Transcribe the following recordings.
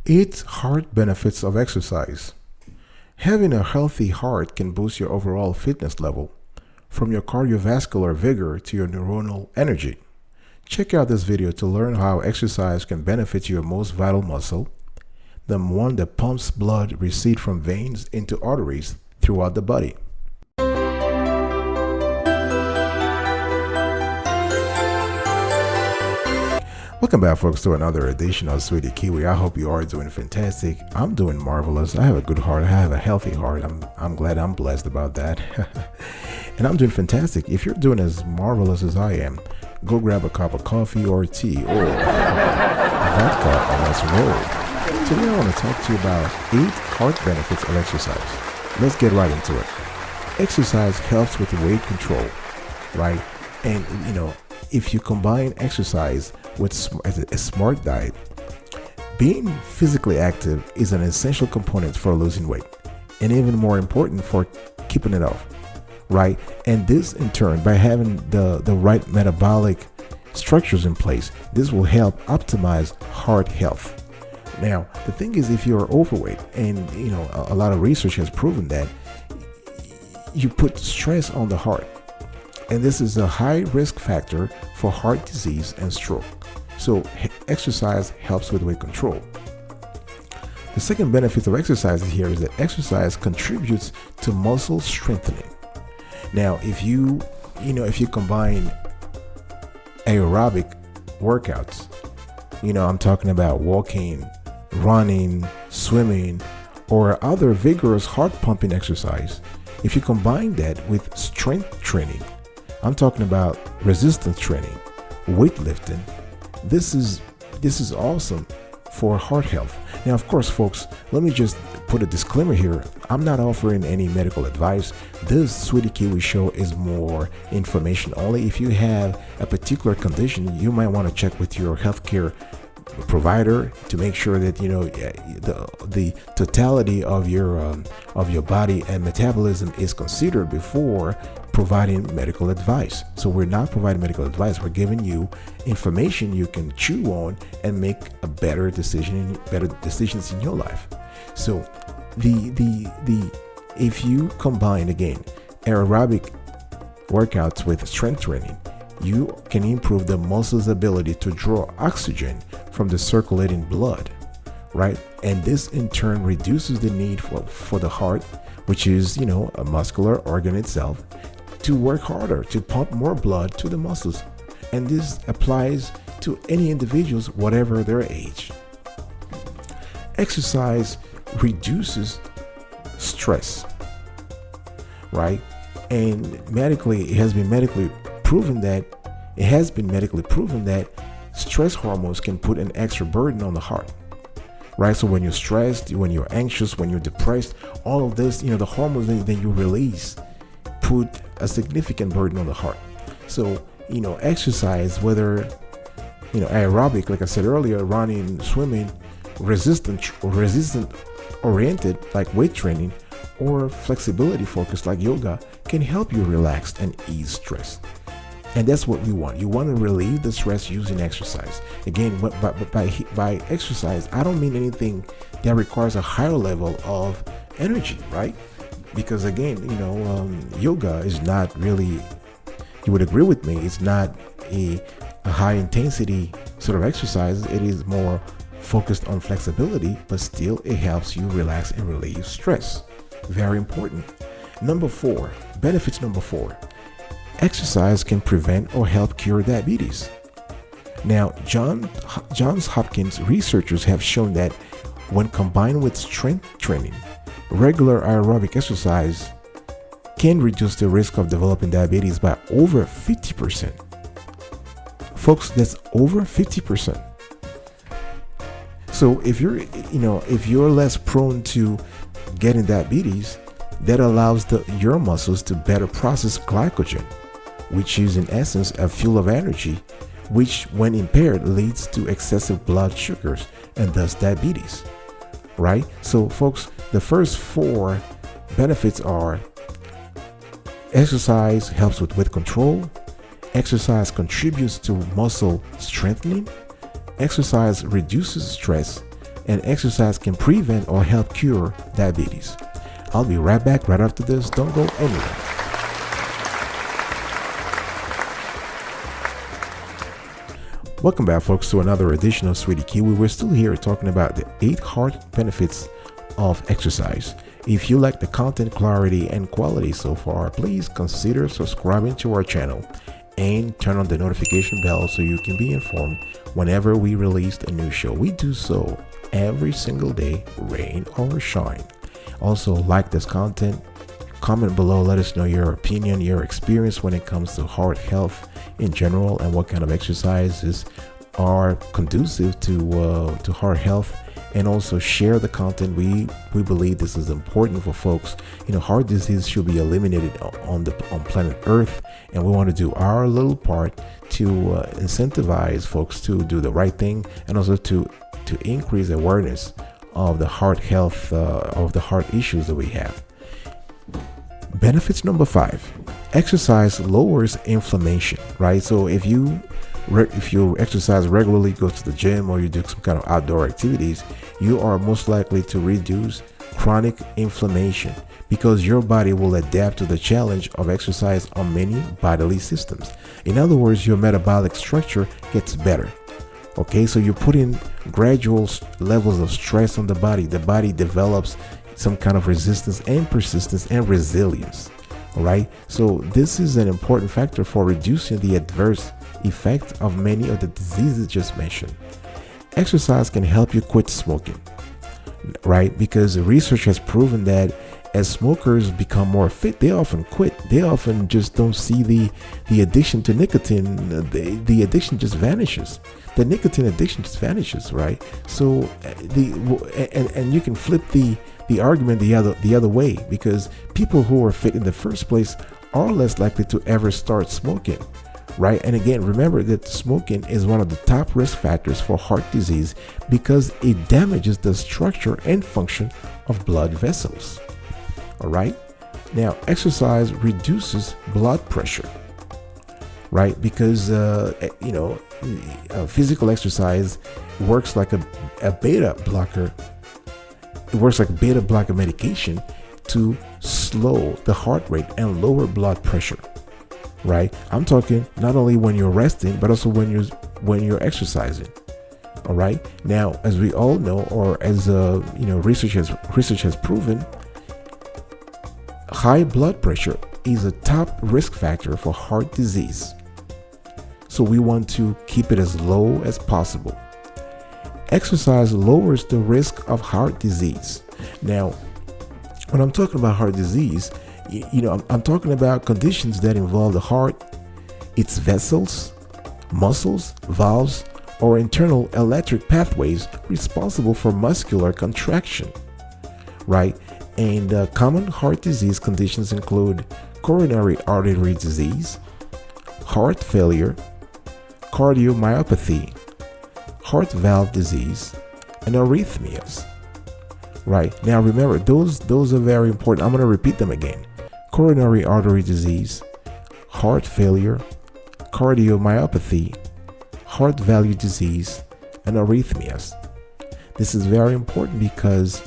8 heart benefits of exercise. Having a healthy heart can boost your overall fitness level, from your cardiovascular vigor to your neuronal energy. Check out this video to learn how exercise can benefit your most vital muscle, the one that pumps blood recede from veins into arteries throughout the body. Welcome back, folks, to another edition of Sweetie Kiwi. I hope you are doing fantastic. I'm doing marvelous. I have a good heart. I have a healthy heart. I'm glad. I'm blessed about that. And I'm doing fantastic. If you're doing as marvelous as I am, go grab a cup of coffee or tea or vodka and let's roll. Today I want to talk to you about 8 heart benefits of exercise. Let's get right into it. Exercise helps with weight control, right? And if you combine exercise with a smart diet, being physically active is an essential component for losing weight, and even more important for keeping it off, right? And this in turn, by having the right metabolic structures in place, this will help optimize heart health. Now, the thing is, if you're overweight, and a lot of research has proven that you put stress on the heart, and this is a high risk factor for heart disease and stroke. So exercise helps with weight control. The second benefit of exercise here is that exercise contributes to muscle strengthening. Now, if you combine aerobic workouts, I'm talking about walking, running, swimming, or other vigorous heart pumping exercise, if you combine that with strength training, I'm talking about resistance training, weightlifting, this is awesome for heart health. Now, of course, folks, let me just put a disclaimer here. I'm not offering any medical advice. This Sweetie Kiwi show is more information only. If you have a particular condition, you might want to check with your healthcare provider to make sure that the totality of your body and metabolism is considered before providing medical advice. So we're not providing medical advice. We're giving you information you can chew on and make a better decisions in your life. So if you combine again aerobic workouts with strength training, you can improve the muscle's ability to draw oxygen from the circulating blood, right? And this in turn reduces the need for the heart, which is a muscular organ itself, to work harder, to pump more blood to the muscles. And this applies to any individuals, whatever their age. Exercise reduces stress, right? And it has been medically proven that stress hormones can put an extra burden on the heart, right? So when you're stressed, when you're anxious, when you're depressed, all of this, the hormones that you release put a significant burden on the heart. So, exercise, whether, aerobic, like I said earlier, running, swimming, resistant oriented, like weight training, or flexibility focused, like yoga, can help you relax and ease stress. And that's what we want. You want to relieve the stress using exercise. Again, by exercise, I don't mean anything that requires a higher level of energy, right? Because again, yoga is not really, you would agree with me, it's not a high intensity sort of exercise. It is more focused on flexibility, but still it helps you relax and relieve stress. Very important. Benefits number 4. Exercise can prevent or help cure diabetes. Now, Johns Hopkins researchers have shown that when combined with strength training, regular aerobic exercise can reduce the risk of developing diabetes by over 50%. Folks, that's over 50%. So if you're less prone to getting diabetes, that allows your muscles to better process glycogen, which is in essence a fuel of energy, which when impaired leads to excessive blood sugars and thus diabetes, right? So folks, the first 4 benefits are: exercise helps with weight control, exercise contributes to muscle strengthening, exercise reduces stress, and exercise can prevent or help cure diabetes. I'll be right back right after this. Don't go anywhere. Welcome back, folks, to another edition of Sweetie Kiwi. We're still here talking about the 8 heart benefits of exercise. If you like the content clarity and quality so far, please consider subscribing to our channel and turn on the notification bell so you can be informed whenever we release a new show. We do so every single day, rain or shine. Also, like this content, comment below, let us know your opinion, your experience when it comes to heart health in general, and what kind of exercises are conducive to heart health. And also share the content. We believe this is important for folks. Heart disease should be eliminated on planet Earth, and we want to do our little part to incentivize folks to do the right thing, and also to increase awareness of the heart health, of the heart issues that we have. Benefits number 5: exercise lowers inflammation. Right. So if you exercise regularly, go to the gym, or you do some kind of outdoor activities, you are most likely to reduce chronic inflammation, because your body will adapt to the challenge of exercise on many bodily systems. In other words, your metabolic structure gets better. Okay, so you put in gradual levels of stress on the body. The body develops some kind of resistance and persistence and resilience. All right, so this is an important factor for reducing the adverse effect of many of the diseases just mentioned. Exercise can help you quit smoking, right? Because research has proven that as smokers become more fit, they often quit. They often just don't see the addiction to nicotine. The addiction just vanishes. The nicotine addiction just vanishes, right? So and you can flip the argument the other way, because people who are fit in the first place are less likely to ever start smoking. Right. And again, remember that smoking is one of the top risk factors for heart disease, because it damages the structure and function of blood vessels. All right. Now, exercise reduces blood pressure. Right. Because, physical exercise works like a beta blocker. It works like a beta blocker medication to slow the heart rate and lower blood pressure. Right, I'm talking not only when you're resting, but also when you're exercising. All right. Now, as we all know, or as research has proven, high blood pressure is a top risk factor for heart disease. So we want to keep it as low as possible. Exercise lowers the risk of heart disease. Now, when I'm talking about heart disease, I'm talking about conditions that involve the heart, its vessels, muscles, valves, or internal electric pathways responsible for muscular contraction. Right? And common heart disease conditions include coronary artery disease, heart failure, cardiomyopathy, heart valve disease, and arrhythmias. Right. Now, remember, those are very important. I'm going to repeat them again. Coronary artery disease, heart failure, cardiomyopathy, heart valve disease, and arrhythmias. This is very important because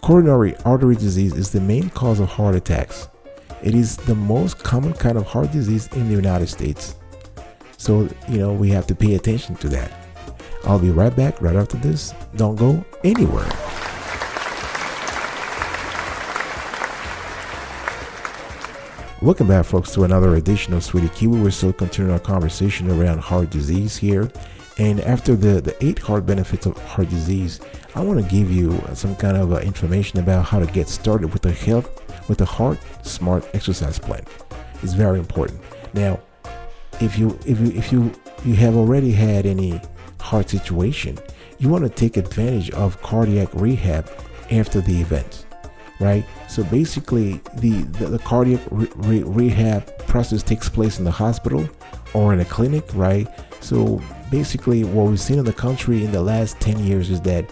coronary artery disease is the main cause of heart attacks. It is the most common kind of heart disease in the United States. So, we have to pay attention to that. I'll be right back right after this. Don't go anywhere. Welcome back, folks, to another edition of Sweetie Kiwi. We're still continuing our conversation around heart disease here. And after the 8 heart benefits of heart disease, I want to give you some kind of information about how to get started with the Heart Smart exercise plan. It's very important. Now, if you have already had any heart situation, you want to take advantage of cardiac rehab after the event. Right? So basically, the cardiac rehab process takes place in the hospital or in a clinic, right? So basically, what we've seen in the country in the last 10 years is that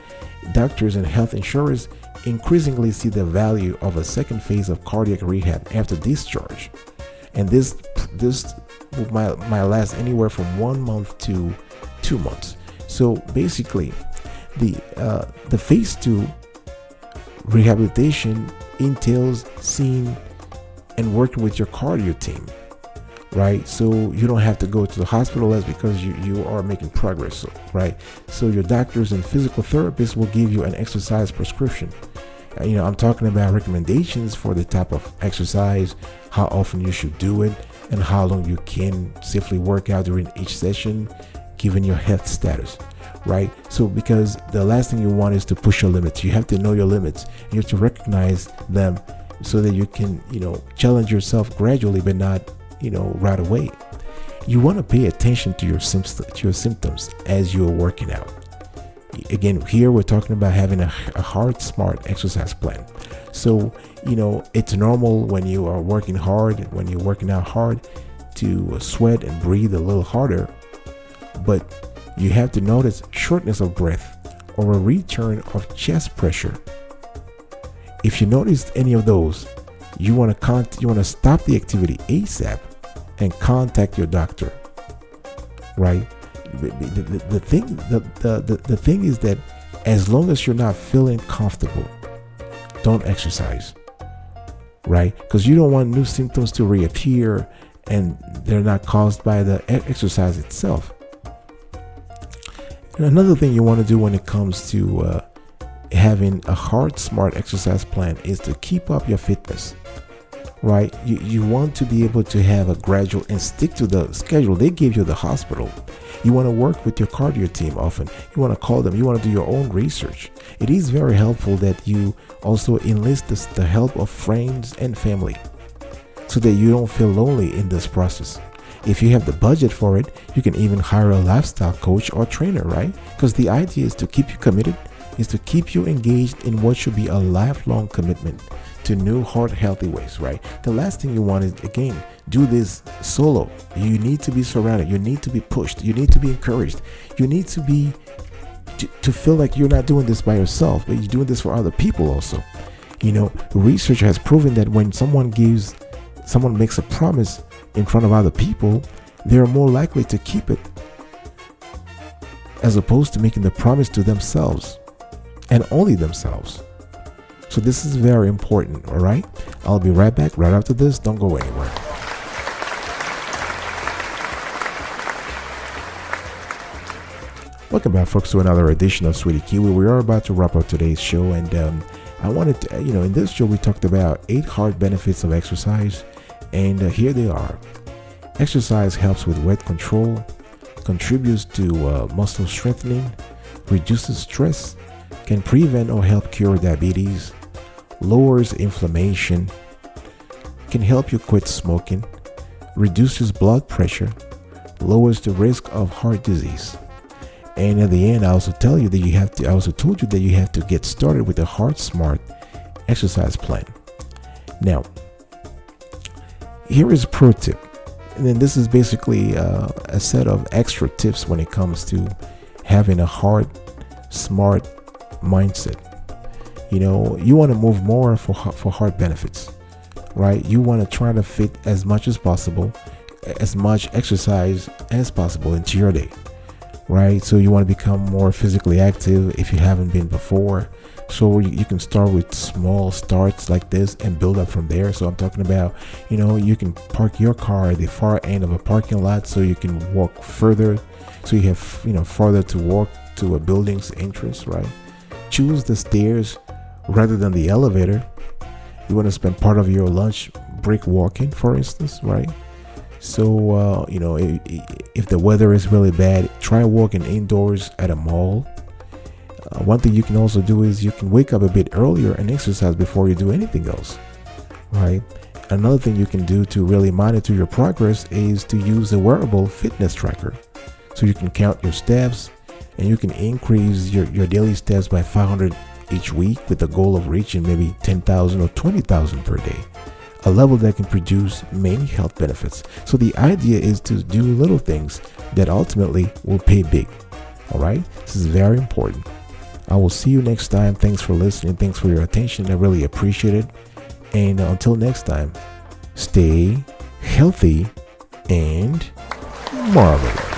doctors and health insurers increasingly see the value of a second phase of cardiac rehab after discharge. And this might last anywhere from 1 month to 2 months. So basically, The phase 2 rehabilitation entails seeing and working with your cardio team, right? So you don't have to go to the hospital. That's because you are making progress, right? So your doctors and physical therapists will give you an exercise prescription. I'm talking about recommendations for the type of exercise, how often you should do it, and how long you can safely work out during each session, given your health status, right? So because the last thing you want is to push your limits. You have to know your limits. You have to recognize them so that you can, challenge yourself gradually, but not, right away. You want to pay attention to your symptoms as you're working out. Again, here we're talking about having a hard, smart exercise plan. So, it's normal when you are working hard, when you're working out hard, to sweat and breathe a little harder. But you have to notice shortness of breath or a return of chest pressure. If you notice any of those, you want to stop the activity ASAP and contact your doctor, right? The thing is that as long as you're not feeling comfortable, don't exercise, right? Because you don't want new symptoms to reappear and they're not caused by the exercise itself. And another thing you want to do when it comes to having a hard, smart exercise plan is to keep up your fitness, right? You want to be able to have a gradual and stick to the schedule they gave you at the hospital. You want to work with your cardio team often. You want to call them. You want to do your own research. It is very helpful that you also enlist the help of friends and family so that you don't feel lonely in this process. If you have the budget for it, you can even hire a lifestyle coach or trainer, right? Because the idea is to keep you committed, is to keep you engaged in what should be a lifelong commitment to new, heart, healthy ways, right? The last thing you want is, again, do this solo. You need to be surrounded. You need to be pushed. You need to be encouraged. You need to be to feel like you're not doing this by yourself, but you're doing this for other people also. Research has proven that when someone makes a promise in front of other people, they're more likely to keep it as opposed to making the promise to themselves and only themselves. So this is very important, all right? I'll be right back right after this. Don't go anywhere. Welcome back, folks, to another edition of Sweetie Kiwi. We are about to wrap up today's show, and I wanted to, in this show we talked about 8 hard benefits of exercise, and here they are. Exercise helps with weight control, contributes to muscle strengthening, reduces stress, can prevent or help cure diabetes, lowers inflammation, can help you quit smoking, reduces blood pressure, lowers the risk of heart disease. And at the end, I also told you that you have to get started with a hard, smart exercise plan. Now, here is a pro tip. And then this is basically a set of extra tips when it comes to having a hard, smart mindset. You want to move more for heart benefits, right? You want to try to fit as much as possible, as much exercise as possible into your day, right? So you want to become more physically active if you haven't been before. So you can start with small starts like this and build up from there. So I'm talking about, you can park your car at the far end of a parking lot so you can walk further. So you have, farther to walk to a building's entrance, right? Choose the stairs rather than the elevator. You want to spend part of your lunch break walking, for instance, right? So, if the weather is really bad, try walking indoors at a mall. One thing you can also do is you can wake up a bit earlier and exercise before you do anything else, right? Another thing you can do to really monitor your progress is to use a wearable fitness tracker. So you can count your steps and you can increase your daily steps by 500 each week with the goal of reaching maybe 10,000 or 20,000 per day, a level that can produce many health benefits. So the idea is to do little things that ultimately will pay big. All right, this is very important. I will see you next time. Thanks for listening. Thanks for your attention. I really appreciate it. And until next time, stay healthy and marvelous.